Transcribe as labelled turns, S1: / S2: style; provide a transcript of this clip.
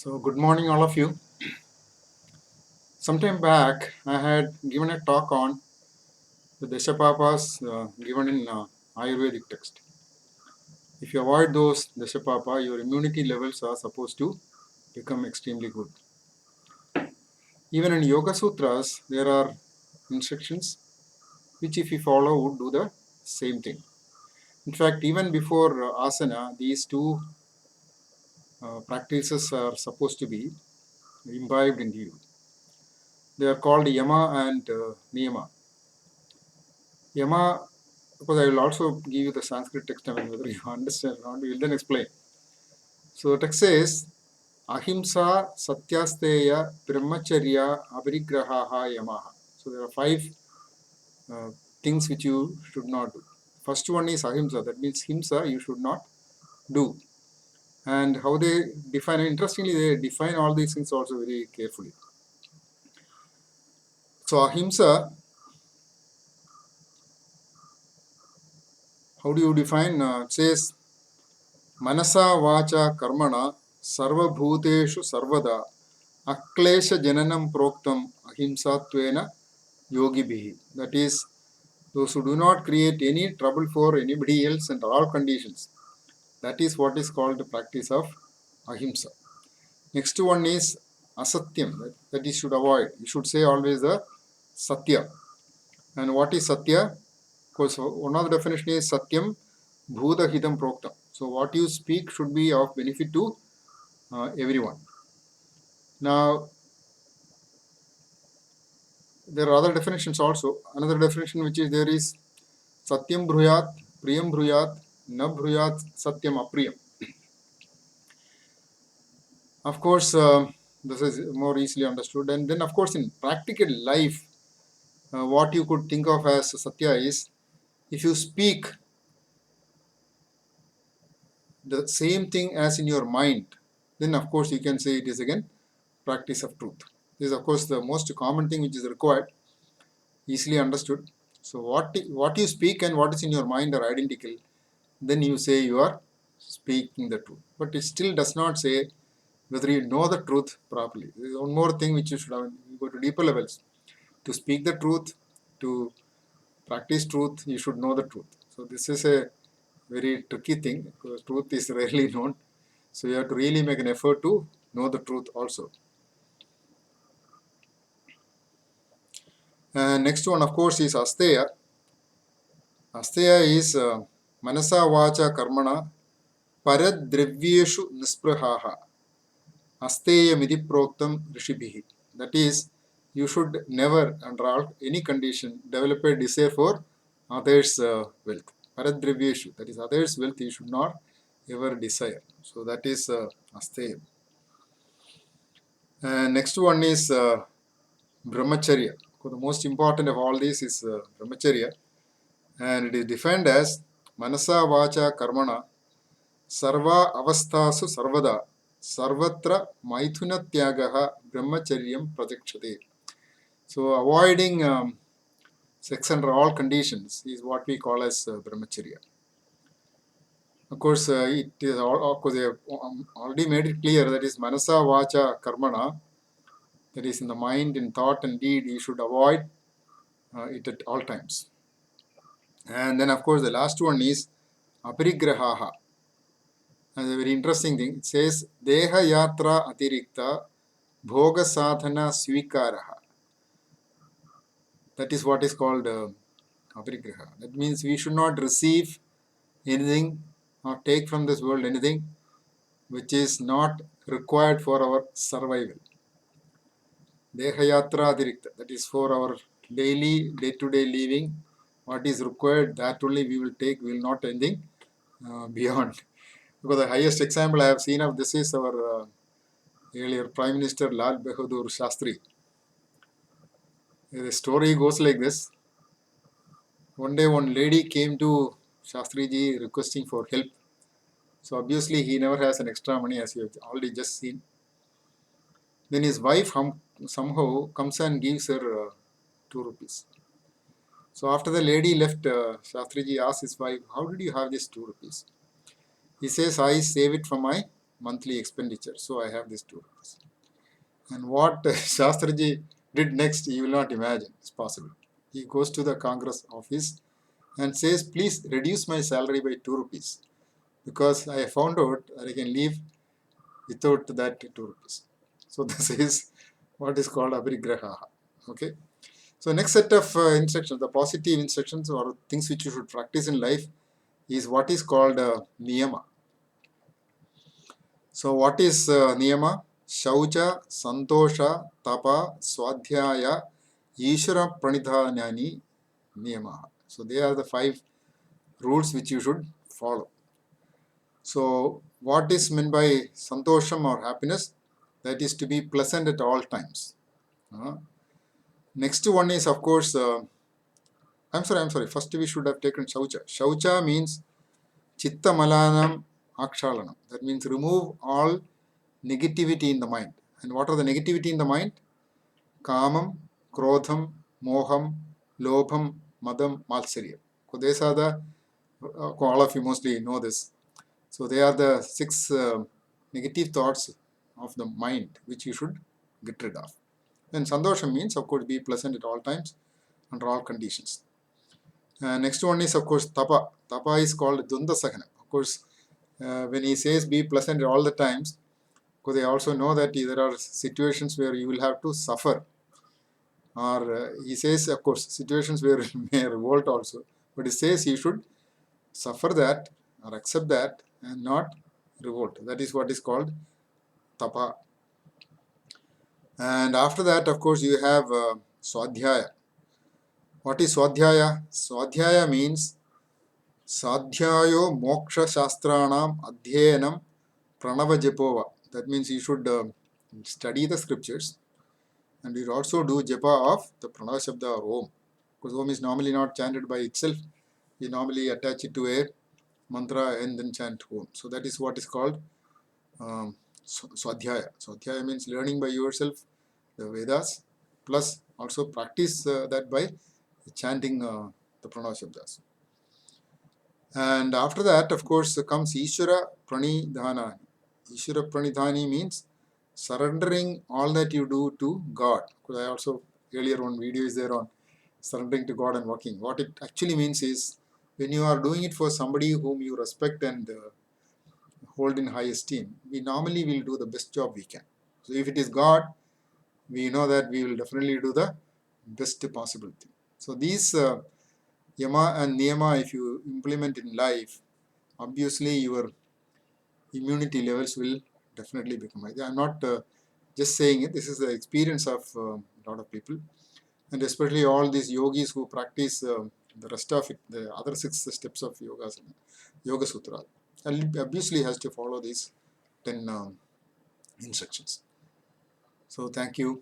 S1: So, good morning, all of you. Sometime back, I had given a talk on the Dashapapas given in Ayurvedic text. If you avoid those Dashapapa, your immunity levels are supposed to become extremely good. Even in Yoga Sutras, there are instructions which, if you follow, would do the same thing. In fact, even before asana, these two practices are supposed to be imbibed into you. They are called Yama and Niyama. Yama, because I will also give you the Sanskrit text, I mean, whether you understand or not, we will then explain. So the text says, Ahimsa, Satyasteya, Brahmacharya, Abhirigrahaha, Yamaha. So there are five things which you should not do. First one is Ahimsa, that means Himsa you should not do. And how they define, interestingly, they define all these things also very carefully. So Ahimsa, how do you define? It says, Manasa Vacha Karmana Sarvabhuteshu Sarvada Aklesha Jananam Proktam Ahimsatvena Yogibihi. That is, those who do not create any trouble for anybody else under all conditions. That is what is called the practice of Ahimsa. Next one is Asatyam, that you should avoid. You should say always the Satya. And what is Satya? Of course, one of the definition is Satyam Bhuta Hitam Proktam. So what you speak should be of benefit to everyone. Now, there are other definitions also. Another definition which is there is Satyam Bruyat, Priyam Bruyat, Na Bruyat, Satyam Apriyam. Of course, this is more easily understood. And then, of course, in practical life, what you could think of as Satya is if you speak the same thing as in your mind, then of course you can say it is again practice of truth. This is, of course, the most common thing which is required, easily understood. So what you speak and what is in your mind are identical. Then you say you are speaking the truth. But it still does not say whether you know the truth properly. There is one more thing which you should have. You go to deeper levels. To speak the truth, to practice truth, you should know the truth. So this is a very tricky thing because truth is rarely known. So you have to really make an effort to know the truth also. And next one, of course, is Asteya. Asteya is Manasa Vacha Karmana Paradrevyeshu Nisprahaha. Asteyamidi Proktam Rishibhihi. That is, you should never, under any condition, develop a desire for others' wealth. Paradrevyeshu, that is, others' wealth you should not ever desire. So that is Asteyam. Next one is Brahmacharya. So the most important of all these is Brahmacharya. And it is defined as Manasa Vacha Karmana Sarva Avastasu Sarvada Sarvatra Maithuna Tyagaha Brahmacharyam Prajakshate. So avoiding sex under all conditions is what we call as Brahmacharya. Of course, it is of course they have already made it clear that is Manasa Vacha Karmana, that is in the mind, in thought and deed, you should avoid it at all times. And then, of course, the last one is Aparigrahaha. And a very interesting thing. It says Deha Yatra Atirikta Bhoga Sadhana Svikaraha. That is what is called Aparigraha. That means we should not receive anything or take from this world anything which is not required for our survival. Deha Yatra Atirikta. That is for our daily, day-to-day living. What is required, that only we will take. We will not anything beyond. Because the highest example I have seen of this is our earlier Prime Minister Lal Bahadur Shastri. The story goes like this. One day one lady came to Shastriji requesting for help. So obviously he never has an extra money, as you have already just seen. Then his wife somehow comes and gives her 2 rupees. So after the lady left, Shastriji asked his wife, how did you have this 2 rupees? He says, I save it from my monthly expenditure. So I have this 2 rupees. And what Shastraji did next, you will not imagine. It's possible. He goes to the Congress office and says, please reduce my salary by 2 rupees because I found out that I can live without that 2 rupees. So this is what is called aparigraha. Okay. So next set of instructions, the positive instructions or things which you should practice in life is what is called niyama. So what is niyama? Shaucha, Santosha, Tapa, Swadhyaya, Ishvara Pranidhanani, Niyama. So they are the 5 rules which you should follow. So what is meant by Santosham or happiness? That is to be pleasant at all times. Next one is of course, I'm sorry. First we should have taken Shaucha. Shaucha means Chitta Malanam Akshalanam. That means remove all negativity in the mind. And what are the negativity in the mind? Kamam, Krodham, Moham, Lobham, Madam, Malsarya. So these are the, all of you mostly know this. So they are the 6 negative thoughts of the mind which you should get rid of. Then Sandosham means of course be pleasant at all times under all conditions. Next one is of course Tapa. Tapa is called Dunda Sahana. Of course, when he says be pleasant all the times, because they also know that there are situations where you will have to suffer. Or he says, of course, situations where you may revolt also. But he says you should suffer that or accept that and not revolt. That is what is called tapa. And after that, of course, you have swadhyaya. What is swadhyaya? Swadhyaya means sadhyayo moksha shastranam adhyenam pranava japova. That means you should study the scriptures and you also do japa of the pranava shabda or om. Because om is normally not chanted by itself. We normally attach it to a mantra and then chant om. So that is what is called swadhyaya. Swadhyaya means learning by yourself the Vedas, plus also practice that by chanting the pranava shabdas. And after that, of course, comes Ishvara Pranidhana. Ishvara Pranidhani means surrendering all that you do to God. Because I also, earlier one video is there on surrendering to God and working. What it actually means is when you are doing it for somebody whom you respect and hold in high esteem, we normally will do the best job we can. So if it is God, we know that we will definitely do the best possible thing. So these yama and niyama, if you implement in life, obviously your immunity levels will definitely become high. I am not just saying it. This is the experience of a lot of people, and especially all these yogis who practice the rest of it, the other 6 steps of Yoga Sutra, and obviously has to follow these 10 instructions. So thank you.